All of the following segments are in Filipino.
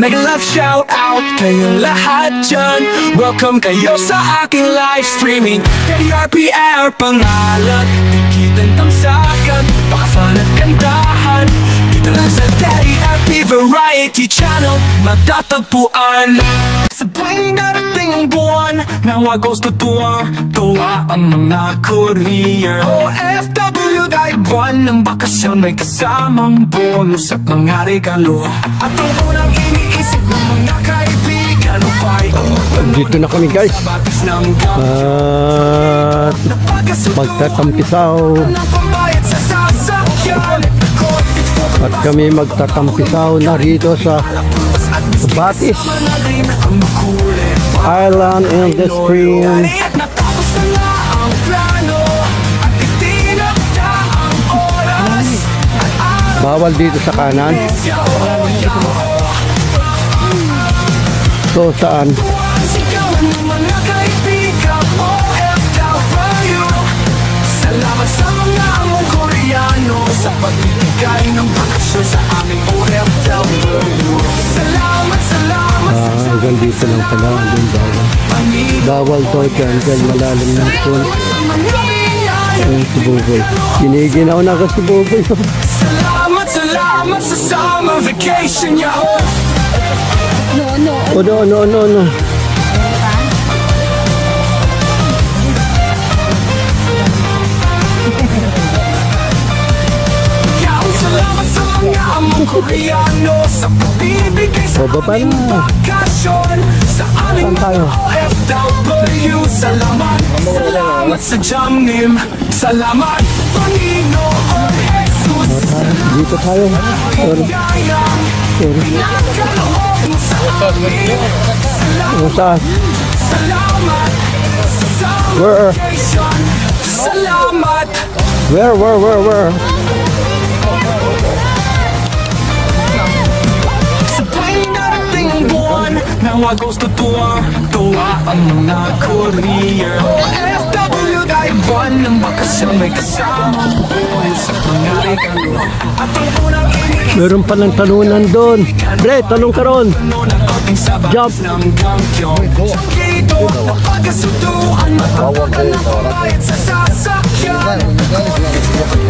Mega love shout out kayong lahat dyan. Welcome kayo sa aking live streaming. KRPR pangalan, dikitan tamsakan, pakasan at kandahan. Dito lang sa Daddy RP Variety Channel matatagpuan. Sa tuwing darating ang buwan, nawagos tuwa ang mga courier. OFW dahil buwan ng bakasyon, may kasamang bonus at mga regalo. At ang unang iniisip ng mga kaibigan, dito na kami guys, magtatampisaw at kami magtatampisaw na rito sa Batis Island in the Stream. Bawal dito sa kanan. So saan? Salamat sa mga among Koreano sa pagbibigay ng bakasyon sa aming OFW. Salamat hanggang dito lang pala, hanggang bawal to dyan malalim ng pool. Ayun si Buboy, giniginaw na ako si Buboy. Salamat sa summer vacation ya. No. Salamat sa mga among Koreano sa pagbibigay sa aming bakasyon sa aming mga OFW. Salamat sa Jamnim. Salamat Panginoon Jesus. Dito tayo. Salamat. Salamat. Where? Sa tuwing darating ang buwan, nawagos tuwa ang mga courier. OFW dahil buwan ng bakasyon, may kasamang bonus sa mga regalo. At ang unang iniisip, meron palang talunan doon. Bre, talong ka ron. Jump. Napagasuduan, matapakan ng pambayad sa sasakyan.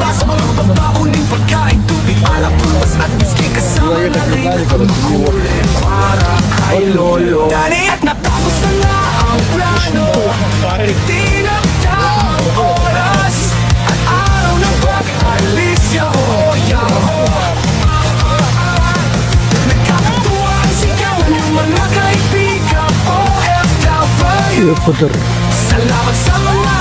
Pasok ang babauning pagkain, tubig, alapupas at miski kasama na rin ang makulit para kay Lolo. Dali at natapos na nga ang plano, itinagdaang oras at araw ng pag-alis. Nagkakatuwa ang sigawan ng mga kaibigan OFW. Salamat sa mga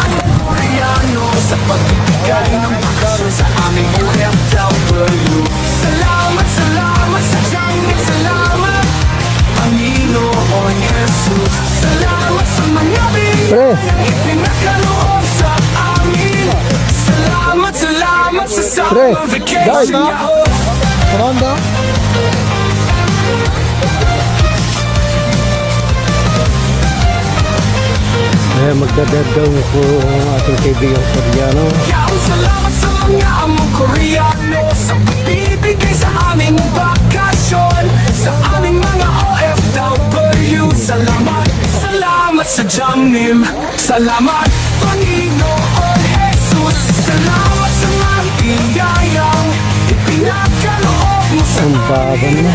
Koreano sa pagbibigay ng bakasyon sa aming OFW. Salamat sa Jamnik. Salamat Panginoon Jesus. Salamat sa mga biyayang ipinakaloob sa amin. Salamat sa summer vacation. Ronda. Magdadad daw ko ang ating kaibigang Koreano. Salamat sa mga among Koreano sa pagbibigay sa aming bakasyon sa aming mga OFW. Salamat sa Jamnim. Salamat Panginoon Jesus. Salamat sa mga biyayang ipinakaloob mo sa amin.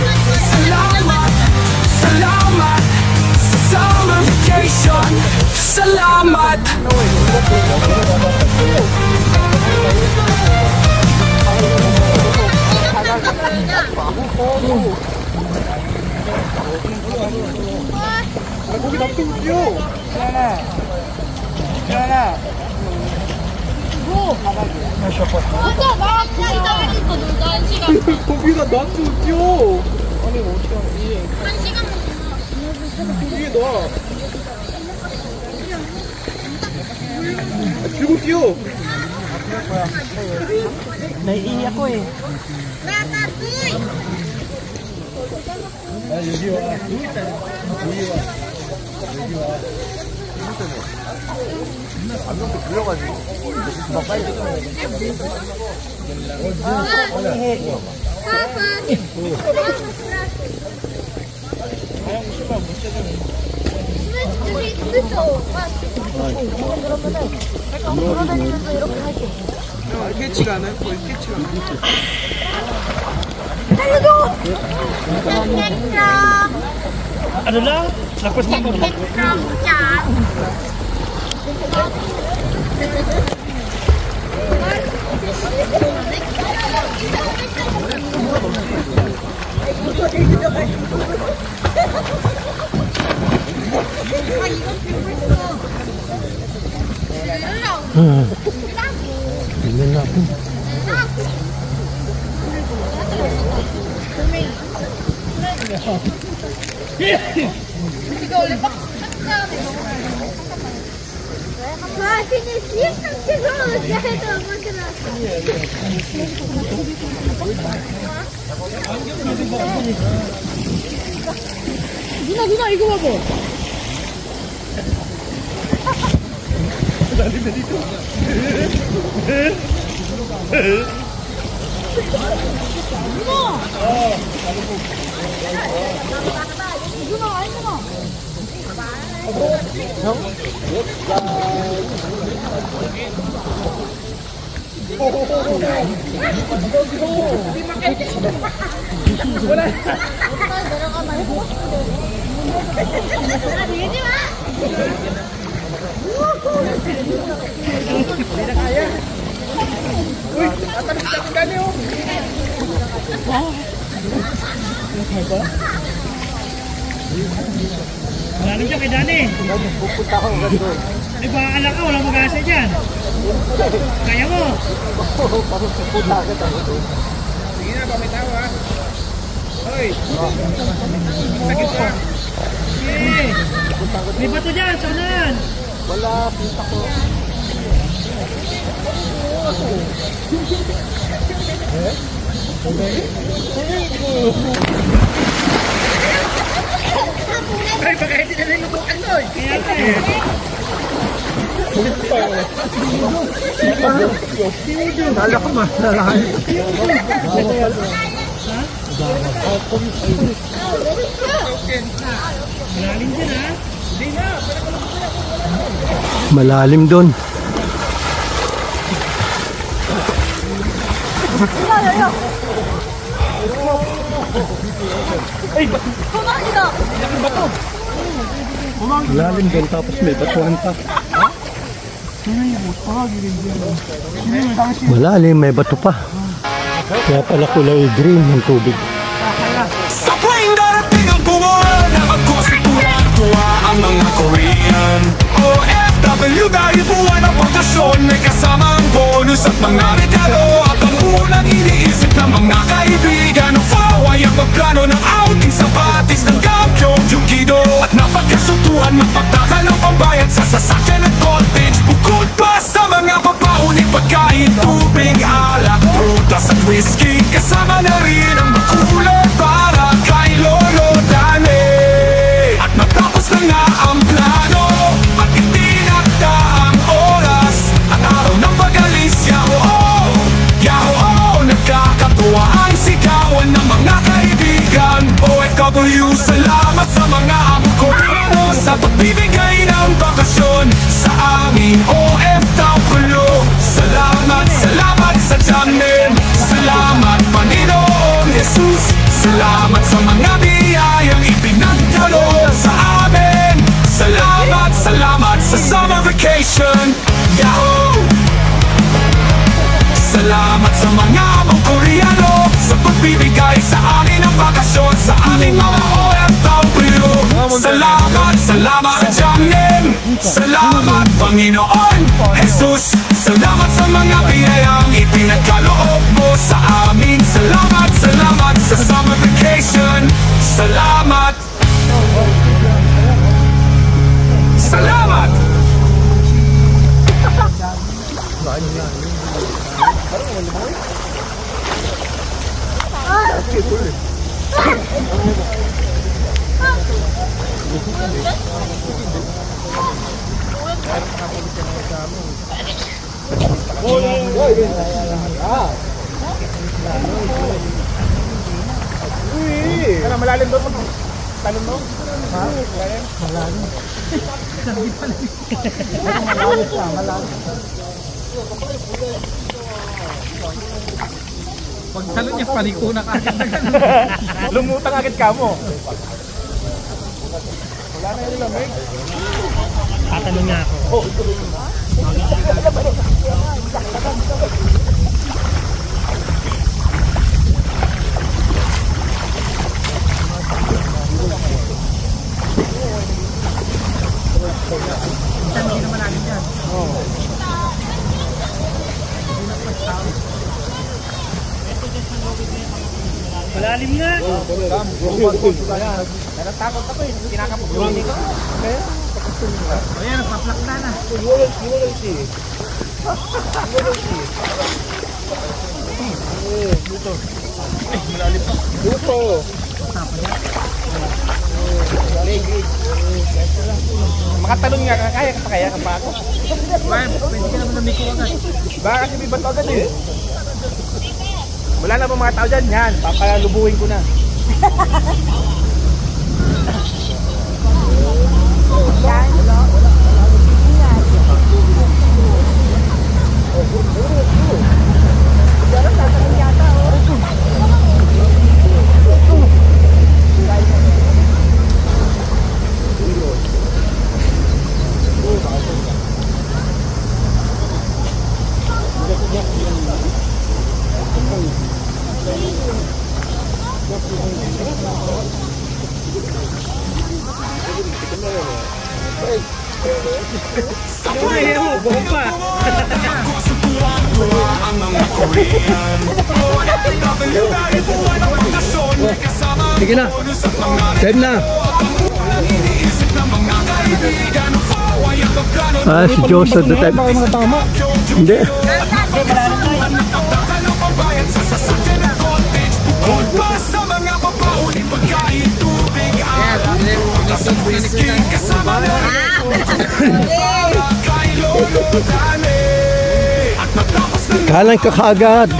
Salamat sa summer vacation. Salamat. 고기 납품이요. 하나. 맞아, 나 그냥 기다리고 놀자, 1시간. 고기가 놔두죠. 아니 어떻게 하지? 1시간만 고기에 놔. 들고 뛰어. Naiiyak ko eh. 여기 와. 여기 와. 안경도 불려가지고 막 빨리 캐치가 안 할 거야. 캐치가 안 할 거야. Ano lang? Lagpas na ko. Tingnan natin. Съешь там тяжело, для этого матраса. 누나 이거 봐봐. 누나 많이 먹어. 내려가면 해보고 싶은데. 내리지 마. Malalim dyan kay Dani. Pupunta ako ganito. Ay baala ka, walang mag-asa dyan. Kaya mo. Pupunta agad ako. Sige na, pamitaw ha. Hoy! Sakit ka. Sige. May bato dyan, saunan. Wala, pinta ko. Ay, baka hindi na rin lubukan mo eh. Kaya ka eh. Kala ko malalahan. Malalim dyan ha. Malalim doon. Malalim doon tapos may batuhan pa. Malalim, may bato pa. Kaya pala kulay green ng tubig. Sa tuwing darating ang buwan na magkosituwa ang mga Korean OFW dahil buwan ang bakasyon may kasamang bonus at mga regalo at ang unang iniisip ng mga kaibigan ng FAWay ang magplano ng outing sa batis ng Gamkyong Junkido at napagkasutuan magpagtakal ng pambayad sa sasakyan at cottage bukod pa sa mga papauning pagkain, tubig, alak, prutas at whiskey kasama na rin ang makulay para kay Lolo Dani. At matapos na nga ang plano at itinakda ang oras ang araw ng pag-alis, yao, nagkakatuwa ang sigawan ng mga kaibigan OFW, salamat sa mga amo ko sa pagbibigay ng bakasyon sa aming OFW. Salamat sa Jamin, salamat Panginoon Jesus, salamat sa mga biyayang ipinagdalo sa amin. Salamat sa summer vacation, Yahoo! Salamat sa mga among Koreano sa pagbibigay sa amin ng bakasyon sa aming mga OFW. Salamat sa Jamin, salamat Panginoon Jesus, salamat sa mga biyayang ipinagkaloob mo sa amin. Salamat sa summer vacation, salamat. Kaya malalim doon mo. talon mo? Ha? Malalim. Malalim siya, malalim. Pag talon niya, paliko na kagad na gano'n. Lumutang agad ka mo. Wala na yung lamig. Tatanong niya ako. Hindi naman natin yan. Malalim nga. Natatakot ako eh. Kinakapag-uwi ko. Ayan, nagpaplakta na. Dito. Ay, malalim pa. Dito. Makatalon nga, kaya ka pa ako. Pwede ka naman namiko agad. Baka kasi may bato agad eh. Wala na ba mga tao dyan? Yan, papalubuhin ko na. Ayaw mo, buhok pa. Sige na. Time na. Si Joseph the time. Hindi. Kalang ka kaagad.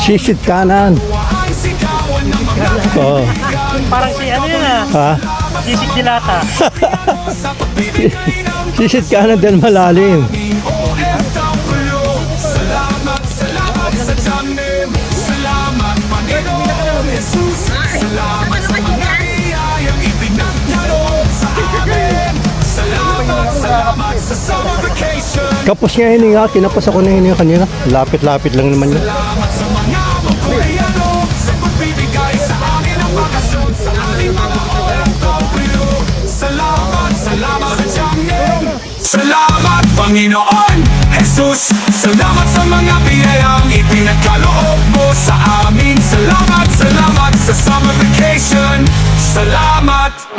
Sisit kanan. Oh. Parang si ano yun ah. Ha? Sisig dilata. Sisit kanan din malalim. Salamat Panginoon Jesus. Salamat sa mga biyayang ipinagdaloob sa amin. Salamat sa summer vacation. Kapos nga hininga, kinapas ako na hininga kanina. Lapit-lapit lang naman yun. Salamat sa mga mapuyalo sa pagbibigay sa amin ang bakasyon sa ating mga orang kapulo. Salamat sa Diyangin. Salamat Panginoon Jesus. Salamat sa mga biyayang ipinagkaloob mo sa amin. Salamat sa summer vacation. Salamat.